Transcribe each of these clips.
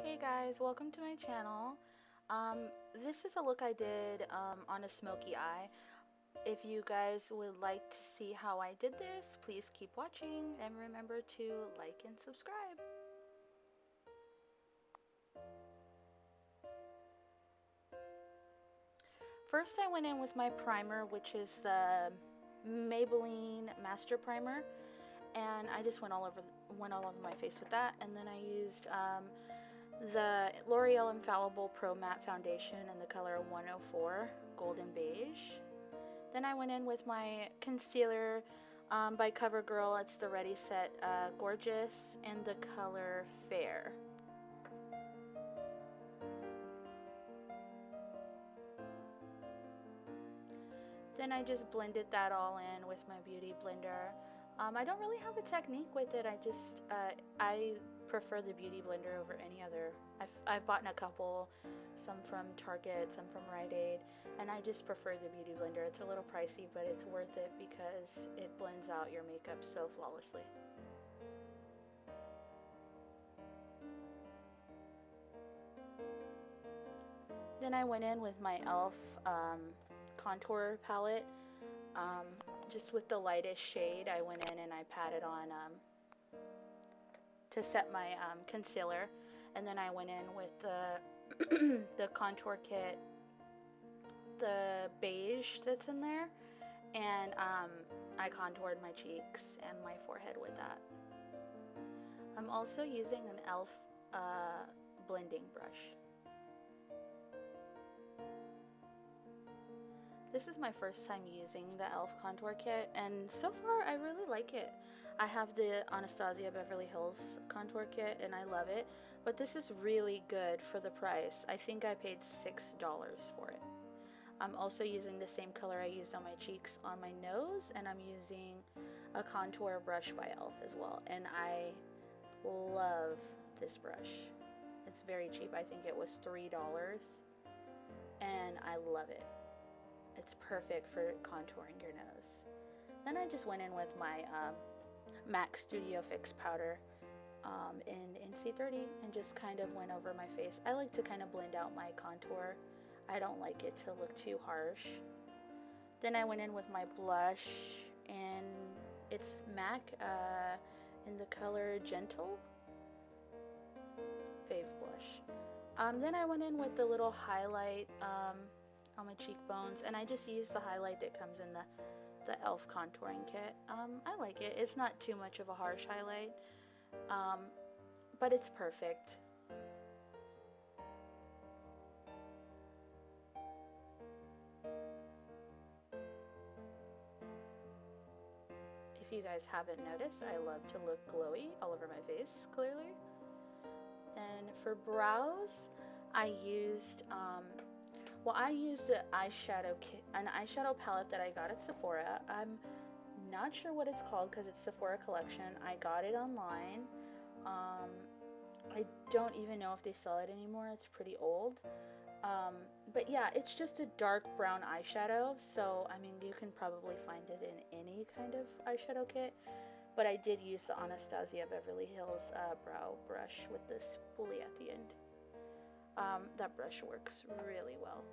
Hey guys, welcome to my channel. This is a look I did on a smoky eye. If you guys would like to see how I did this, please keep watching and remember to like and subscribe. First I went in with my primer, which is the Maybelline Master Primer, and I just went all over my face with that, and then I used the L'Oreal Infallible Pro Matte Foundation in the color 104 Golden Beige. Then I went in with my concealer by CoverGirl. It's the Ready Set Gorgeous in the color Fair. Then I just blended that all in with my beauty blender. I don't really have a technique with it. I prefer the beauty blender over any other. I've bought a couple, some from Target, some from Rite Aid, and I just prefer the beauty blender. It's a little pricey, but it's worth it because it blends out your makeup so flawlessly. Then I went in with my e.l.f. Contour palette. Just with the lightest shade, I went in and I patted on to set my concealer, and then I went in with the the contour kit, the beige that's in there, and I contoured my cheeks and my forehead with that. I'm also using an e.l.f. Blending brush. This is my first time using the e.l.f. contour kit, and so far I really like it. I have the Anastasia Beverly Hills contour kit and I love it, but this is really good for the price. I think I paid $6 for it. I'm also using the same color I used on my cheeks on my nose, and I'm using a contour brush by e.l.f. as well, and I love this brush. It's very cheap. I think it was $3 and I love it. It's perfect for contouring your nose. Then I just went in with my MAC Studio Fix powder in NC30 and just kind of went over my face. I like to kind of blend out my contour. I don't like it to look too harsh. Then I went in with my blush, and it's MAC in the color Gentle Fave Blush. Then I went in with the little highlight on my cheekbones, and I just used the highlight that comes in the e.l.f. contouring kit. I like it. It's not too much of a harsh highlight, but it's perfect. If you guys haven't noticed, I love to look glowy all over my face, clearly. Then for brows, I used I used an eyeshadow kit, an eyeshadow palette that I got at Sephora. I'm not sure what it's called because it's Sephora collection. I got it online. I don't even know if they sell it anymore. It's pretty old. But yeah, it's just a dark brown eyeshadow. So, I mean, you can probably find it in any kind of eyeshadow kit. But I did use the Anastasia Beverly Hills brow brush with this spoolie at the end. That brush works really well.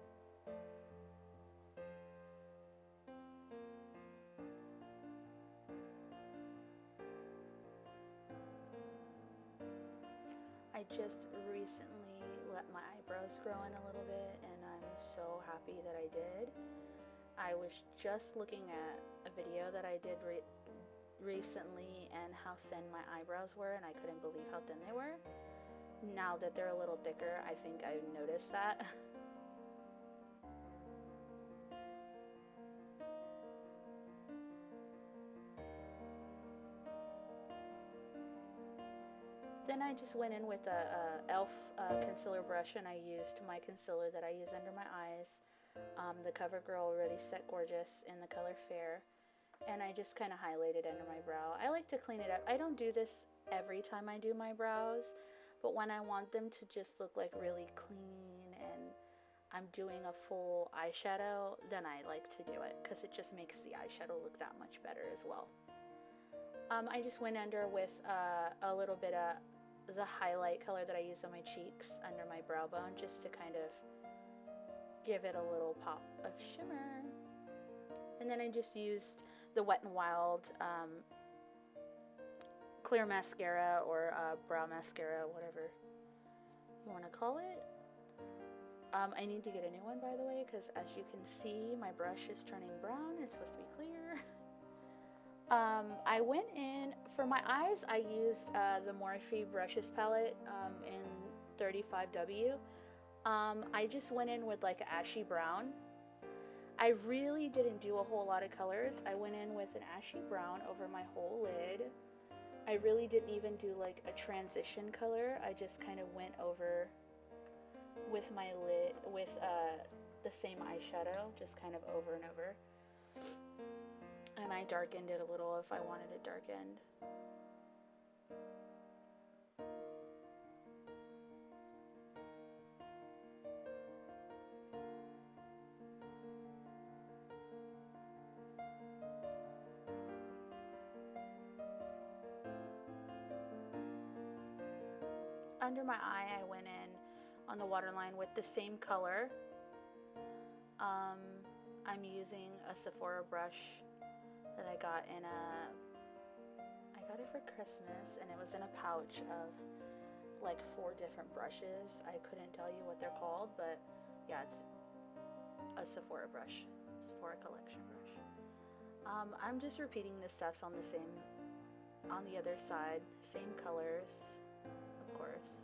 I just recently let my eyebrows grow in a little bit, and I'm so happy that I did. I was just looking at a video that I did recently and how thin my eyebrows were, and I couldn't believe how thin they were. Now that they're a little thicker, I think I noticed that. Then I just went in with a e.l.f. Concealer brush, and I used my concealer that I use under my eyes, the CoverGirl Ready Set Gorgeous in the color Fair, and I just kind of highlighted under my brow. I like to clean it up. I don't do this every time I do my brows, but when I want them to just look like really clean and I'm doing a full eyeshadow, then I like to do it because it just makes the eyeshadow look that much better as well. I just went under with a little bit of the highlight color that I use on my cheeks under my brow bone, just to kind of give it a little pop of shimmer. And then I just used the Wet n Wild clear mascara, or brow mascara, whatever you want to call it. I need to get a new one, by the way, because as you can see, my brush is turning brown. It's supposed to be clear. I went in, for my eyes, I used the Morphe Brushes palette in 35W. I just went in with like ashy brown. I really didn't do a whole lot of colors. I went in with an ashy brown over my whole lid. I really didn't even do like a transition color. I just kind of went over with my lid with the same eyeshadow, just kind of over and over. And I darkened it a little if I wanted it darkened. Under my eye, I went in on the waterline with the same color. I'm using a Sephora brush that I got in I got it for Christmas, and it was in a pouch of like 4 different brushes. I couldn't tell you what they're called, but yeah, it's a Sephora brush, Sephora collection brush. I'm just repeating the steps on the other side, same colors, of course.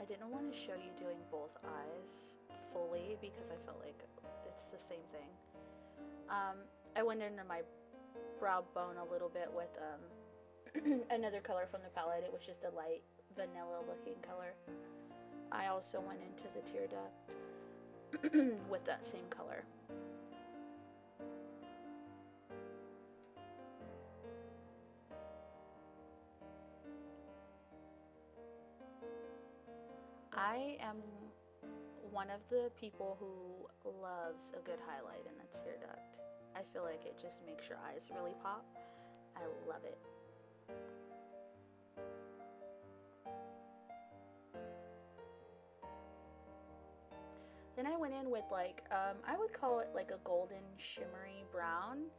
I didn't want to show you doing both eyes fully because I felt like it's the same thing. I went under my brow bone a little bit with another color from the palette. It was just a light vanilla looking color. I also went into the tear duct with that same color. I am one of the people who loves a good highlight in the tear duct. I feel like it just makes your eyes really pop. I love it. Then I went in with like, I would call it like a golden shimmery brown.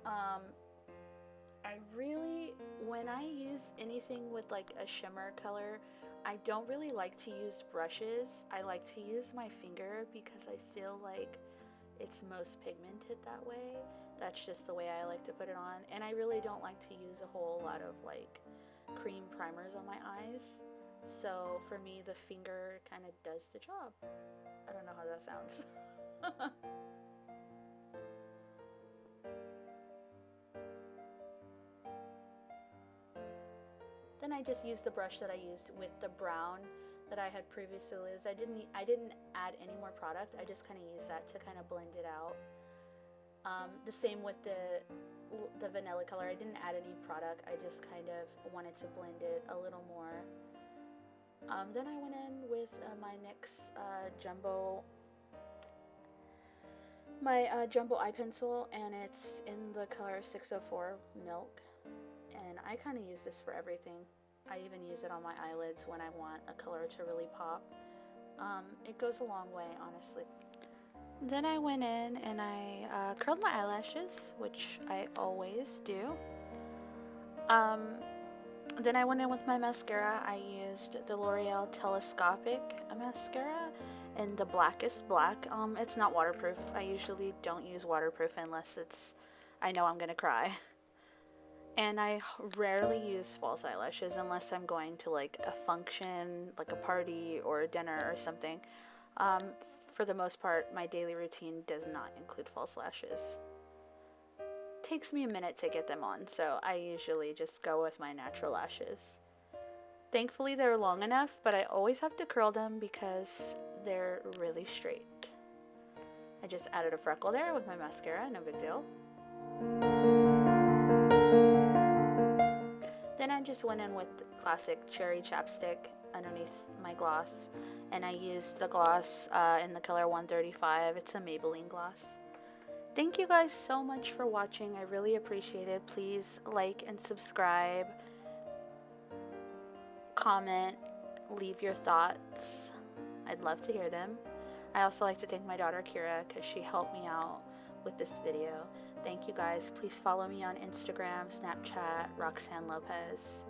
I really, when I use anything with like a shimmer color, I don't really like to use brushes. I like to use my finger because I feel like it's most pigmented that way. That's just the way I like to put it on. And I really don't like to use a whole lot of like cream primers on my eyes. So for me, the finger kind of does the job. I don't know how that sounds. Then I just used the brush that I used with the brown that I had previously used. I didn't add any more product. I just kind of used that to kind of blend it out. The same with the vanilla color. I didn't add any product. I just kind of wanted to blend it a little more. Then I went in with my NYX jumbo eye pencil, and it's in the color 604 Milk. And I kind of use this for everything. I even use it on my eyelids when I want a color to really pop. It goes a long way, honestly. Then I went in and I curled my eyelashes, which I always do. Then I went in with my mascara. I used the L'Oreal Telescopic mascara in the blackest black. It's not waterproof. I usually don't use waterproof unless I know I'm gonna cry. And I rarely use false eyelashes unless I'm going to like a function, like a party or a dinner or something. For the most part, my daily routine does not include false lashes. Takes me a minute to get them on, so I usually just go with my natural lashes. Thankfully, they're long enough, but I always have to curl them because they're really straight. I just added a freckle there with my mascara, no big deal. Then I just went in with classic cherry chapstick underneath my gloss, and I used the gloss in the color 135. It's a Maybelline gloss. Thank you guys so much for watching. I really appreciate it. Please like and subscribe. comment, leave your thoughts. I'd love to hear them. I also like to thank my daughter Kira because she helped me out with this video. Thank you guys. Please follow me on Instagram, Snapchat, roxannlopez.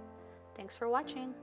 Thanks for watching.